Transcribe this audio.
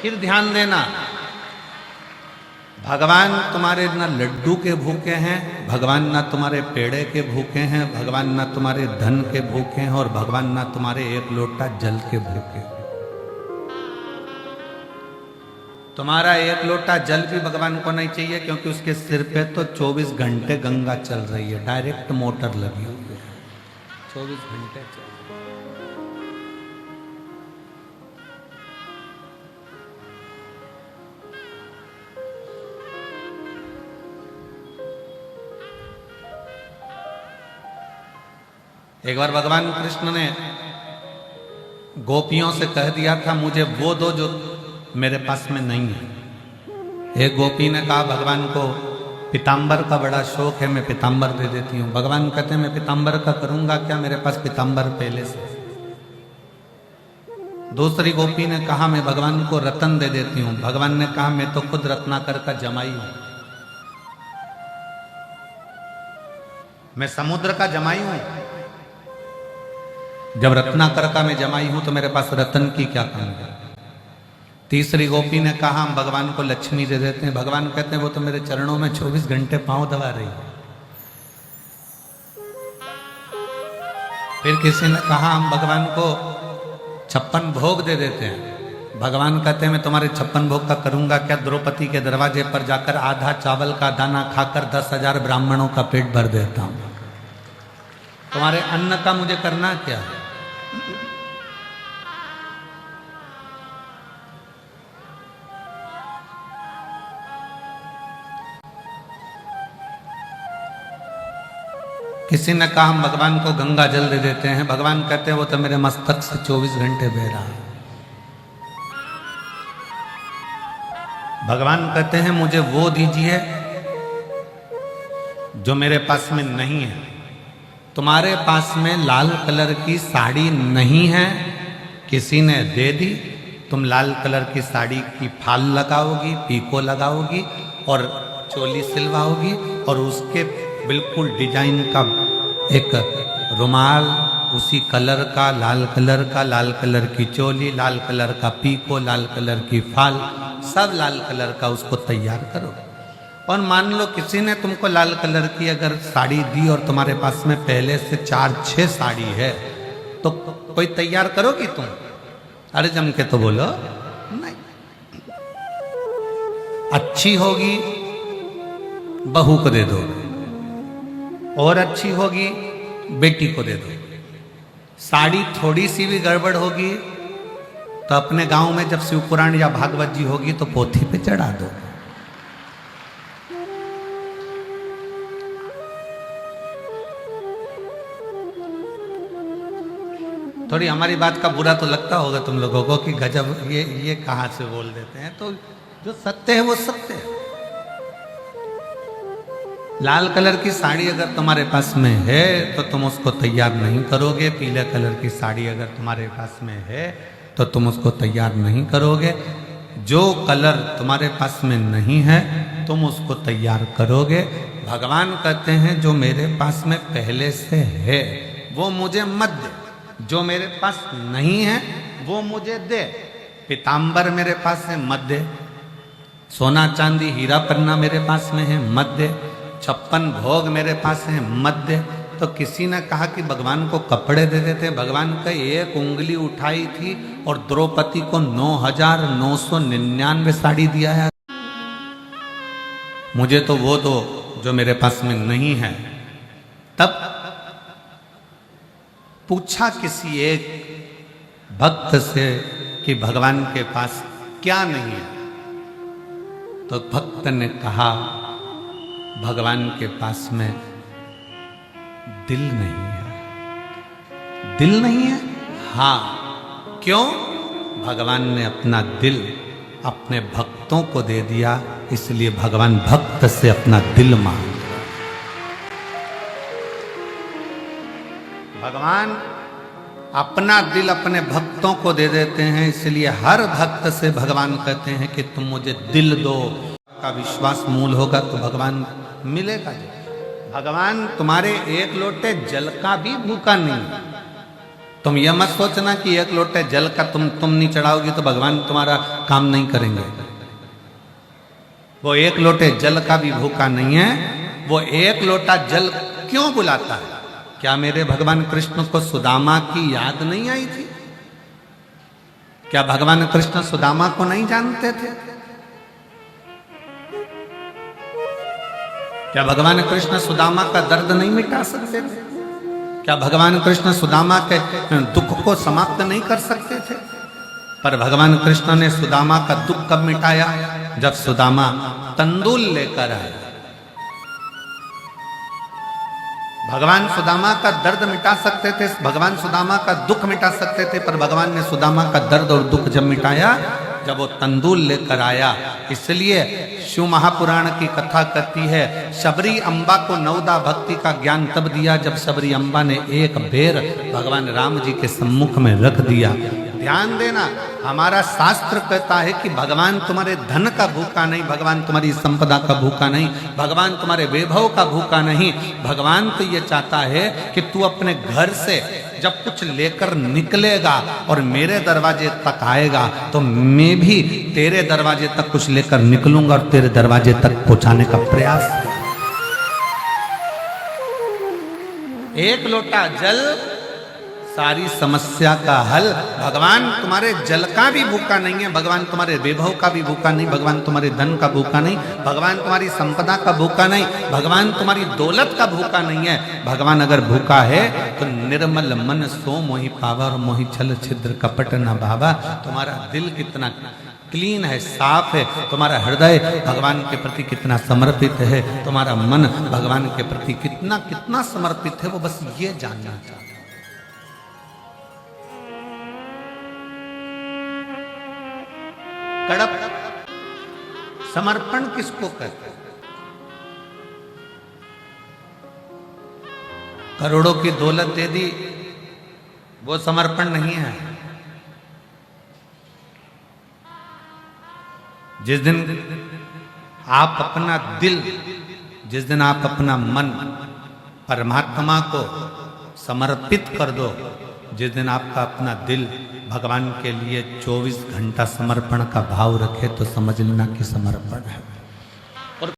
फिर ध्यान देना, भगवान तुम्हारे ना लड्डू के भूखे हैं, भगवान ना तुम्हारे पेड़े के भूखे हैं, भगवान ना तुम्हारे धन के भूखे हैं, और भगवान ना तुम्हारे एक लोटा जल के भूखे। तुम्हारा एक लोटा जल भी भगवान को नहीं चाहिए, क्योंकि उसके सिर पे तो 24 घंटे गंगा चल रही है, डायरेक्ट मोटर लगी हुई है, 24 घंटे चल। एक बार भगवान कृष्ण ने गोपियों से कह दिया था, मुझे वो दो जो मेरे पास में नहीं है। एक गोपी ने कहा भगवान को पीताम्बर का बड़ा शौक है, मैं पीताम्बर दे देती हूँ। भगवान कहते हैं मैं पीताम्बर का करूंगा क्या, मेरे पास पीताम्बर पहले से। दूसरी गोपी ने कहा मैं भगवान को रतन दे देती हूँ। भगवान ने कहा मैं तो खुद रत्नाकर का जमाई हूं, मैं समुद्र का जमाई हूं। जब रत्नाकर का मैं जमाई हूं तो मेरे पास रतन की क्या कमी है। तीसरी गोपी ने कहा हम भगवान को लक्ष्मी दे देते हैं। भगवान कहते हैं वो तो मेरे चरणों में 24 घंटे पांव दबा रही है। फिर किसी ने कहा हम भगवान को 56 भोग दे देते हैं। भगवान कहते हैं मैं तुम्हारे 56 भोग का करूंगा क्या, द्रौपदी के दरवाजे पर जाकर आधा चावल का दाना खाकर 10,000 ब्राह्मणों का पेट भर देता हूं। तुम्हारे अन्न का मुझे करना क्या है। किसी ने कहा हम भगवान को गंगा जल दे देते हैं। भगवान कहते हैं वो तो मेरे मस्तक से 24 घंटे बह रहा है। भगवान कहते हैं मुझे वो दीजिए जो मेरे पास में नहीं है। तुम्हारे पास में लाल कलर की साड़ी नहीं है, किसी ने दे दी, तुम लाल कलर की साड़ी की फाल लगाओगी, पीको लगाओगी और चोली सिलवाओगी, और उसके बिल्कुल डिजाइन का एक रुमाल उसी कलर का, लाल कलर की चोली, लाल कलर का पीको, लाल कलर की फाल, सब लाल कलर का उसको तैयार करो। और मान लो किसी ने तुमको लाल कलर की अगर साड़ी दी और तुम्हारे पास में पहले से 4-6 साड़ी है, तो कोई तैयार करोगी तुम? अरे जम के तो बोलो नहीं। अच्छी होगी बहू को दे दो, और अच्छी होगी बेटी को दे दो। साड़ी थोड़ी सी भी गड़बड़ होगी तो अपने गांव में जब शिव पुराण या भागवत जी होगी तो पोथी पे चढ़ा दो। थोड़ी हमारी बात का बुरा तो लगता होगा तुम लोगों को कि गजब ये कहां से बोल देते हैं। तो जो सत्य है वो सत्य है। लाल कलर की साड़ी अगर तुम्हारे पास में है तो तुम उसको तैयार नहीं करोगे। पीले कलर की साड़ी अगर तुम्हारे पास में है तो तुम उसको तैयार नहीं करोगे। जो कलर तुम्हारे पास में नहीं है तुम उसको तैयार करोगे। भगवान कहते हैं जो मेरे पास में पहले से है वो मुझे मत दे, जो मेरे पास नहीं है वो मुझे दे। पीताम्बर मेरे पास है मत दे, सोना चांदी हीरा पन्ना मेरे पास में है मत दे, 56 भोग मेरे पास है मत दे। तो किसी ने कहा कि भगवान को कपड़े दे देते। भगवान का एक उंगली उठाई थी और द्रौपदी को 9,999 साड़ी दिया है। मुझे तो वो दो जो मेरे पास में नहीं है। तब पूछा किसी एक भक्त से कि भगवान के पास क्या नहीं है, तो भक्त ने कहा भगवान के पास में दिल नहीं है। दिल नहीं है? हाँ। क्यों? भगवान ने अपना दिल अपने भक्तों को दे दिया, इसलिए भगवान भक्त से अपना दिल मांग। भगवान अपना दिल अपने भक्तों को दे देते हैं, इसलिए हर भक्त से भगवान कहते हैं कि तुम मुझे दिल दो। का विश्वास मूल होगा तो भगवान मिलेगा। भगवान तुम्हारे एक लोटे जल का भी भूखा नहीं, तुम यह मत सोचना कि एक लोटे जल का तुम नहीं चढ़ाओगी तो भगवान तुम्हारा काम नहीं करेंगे। वो एक लोटे जल का भी भूखा नहीं है। वो एक लोटा जल क्यों बुलाता है? क्या मेरे भगवान कृष्ण को सुदामा की याद नहीं आई थी? क्या भगवान कृष्ण सुदामा को नहीं जानते थे? क्या भगवान कृष्ण सुदामा का दर्द नहीं मिटा सकते थे? क्या भगवान कृष्ण सुदामा के दुख को समाप्त नहीं कर सकते थे? पर भगवान कृष्ण ने सुदामा का दुख कब मिटाया? जब सुदामा तंदूल लेकर आए। भगवान सुदामा का दर्द मिटा सकते थे, भगवान सुदामा का दुख मिटा सकते थे, पर भगवान ने सुदामा का दर्द और दुख जब मिटाया जब वो तंदूल लेकर आया। इसलिए शिव महापुराण की कथा कहती है, शबरी अम्बा को नवदा भक्ति का ज्ञान तब दिया जब शबरी अम्बा ने एक बेर भगवान राम जी के सम्मुख में रख दिया। ध्यान देना, हमारा शास्त्र कहता है कि भगवान तुम्हारे धन का भूखा नहीं, भगवान तुम्हारी संपदा का भूखा नहीं, भगवान तुम्हारे वैभव का भूखा नहीं। भगवान तो ये चाहता है कि तू अपने घर से जब कुछ लेकर निकलेगा और मेरे दरवाजे तक आएगा तो मैं भी तेरे दरवाजे तक कुछ लेकर निकलूंगा और तेरे दरवाजे तक पहुंचाने का प्रयास। एक लोटा जल सारी समस्या का हल। भगवान तुम्हारे जल का भी भूखा नहीं है, भगवान तुम्हारे वैभव का भी भूखा नहीं, भगवान तुम्हारे धन का भूखा नहीं, भगवान तुम्हारी संपदा का भूखा नहीं, भगवान तुम्हारी दौलत का भूखा नहीं है। भगवान अगर भूखा है तो निर्मल मन सो मोहि पावा और मोहि छल छिद्र कपट न भावा। तुम्हारा दिल कितना क्लीन है, साफ है, तुम्हारा हृदय भगवान के प्रति कितना समर्पित है, तुम्हारा मन भगवान के प्रति कितना कितना समर्पित है, वो बस ये जानना चाहता है। कड़प समर्पण किसको कहते हैं? करोड़ों की दौलत दे दी, वो समर्पण नहीं है। जिस दिन आप अपना दिल, जिस दिन आप अपना मन परमात्मा को समर्पित कर दो, जिस दिन आपका अपना दिल भगवान के लिए 24 घंटा समर्पण का भाव रखे, तो समझ लेना कि समर्पण है।